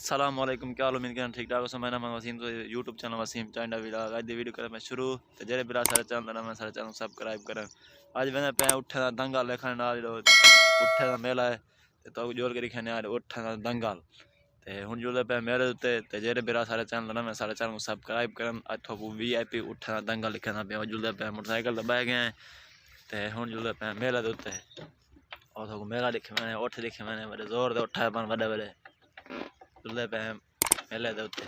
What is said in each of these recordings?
अस्सलामुअलैकुम, क्या हाल? उम्मीद करना ठीक ठाक हो। मेरा नाम वसीम, तो यूट्यूब चैनल वसीम चांडा व्लॉग। आज दी वीडियो करें मैं शुरू तो जेरे बिरा सारे चैनल ना मैं सारे चैनल सब्सक्राइब करें। आज मैंने पे उठे दा दंगल लिखने नाल उठे दा मेला है तो जोर के लिखने यार उठे दा दंगल ते हुन जो पे मेरे उत्ते ते जेरे बिरा सारे चैनल ना मैं सारे चैनल सब्सक्राइब करें। अथो वीआईपी उठे दा दंगल लिखना पे जुलदे पे मोटरसाइकिल ते बैठ गए ते हुन जुलदे पे मेले दे उत्ते और तो मेला लिखे मैंने उठ लिखे मैंने बड़े जोर दे उठा बन बड़े बड़े जुलदे पे मेले दे उत्ते।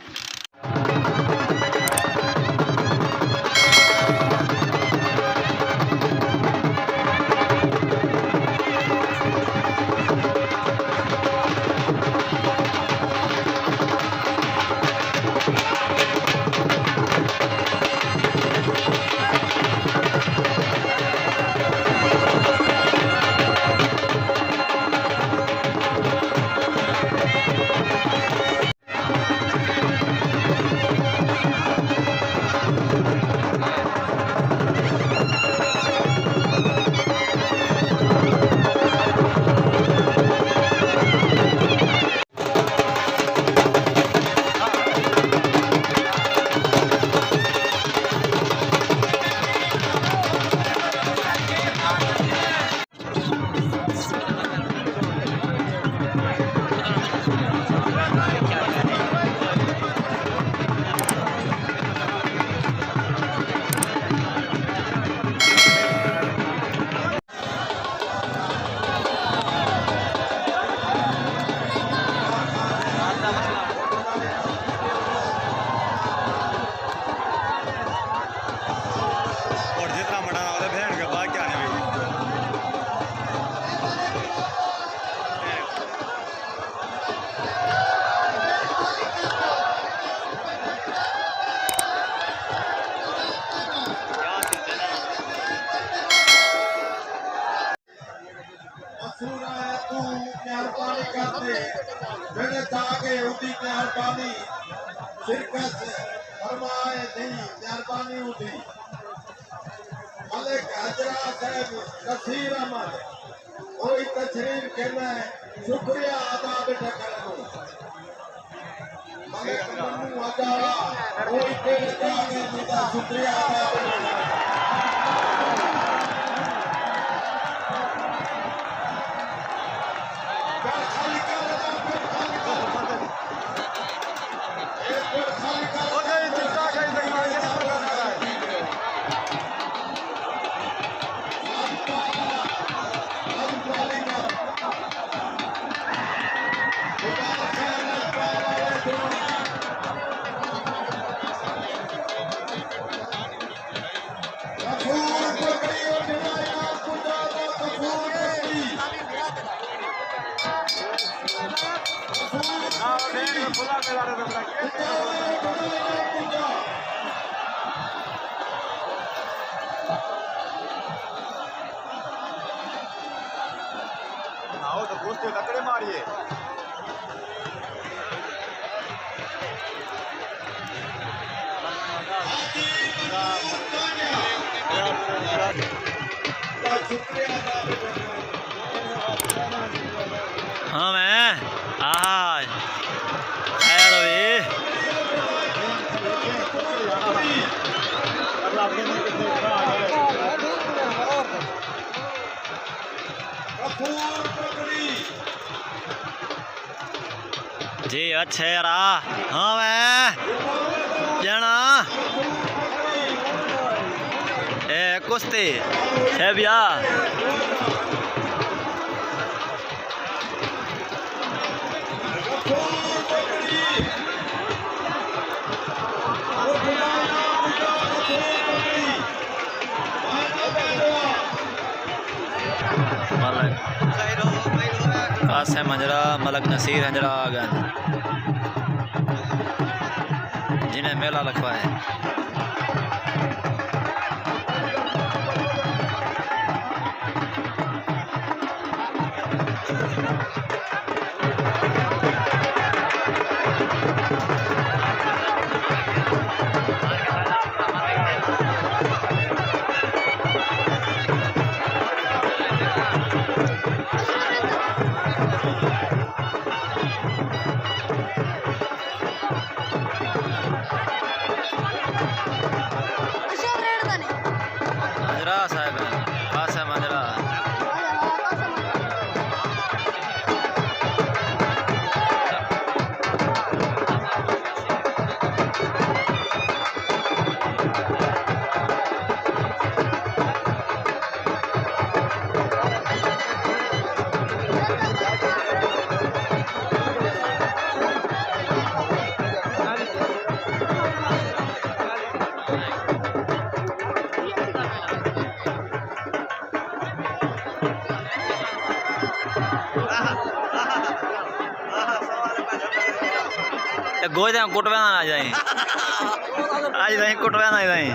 मलिक हजरा साहब नसीर अहमद कोई तशरीफ के मैं शुक्रिया अदा बेटा करूं। मलिक मन्नू हजारा कोई तेरे जाने का शुक्रिया अदा बेटा आओ तो पूछते लकड़े मारिए। हाँ मैं जी अच्छे यार। हाँ मैं जाना ए कुश्ती है भैया। कासिम हजरा मलक नसीर हजरा आ गए जिन्हें मेला लगवा है। गोई दे कुटवे ना आज दाई कुटवे ना दाई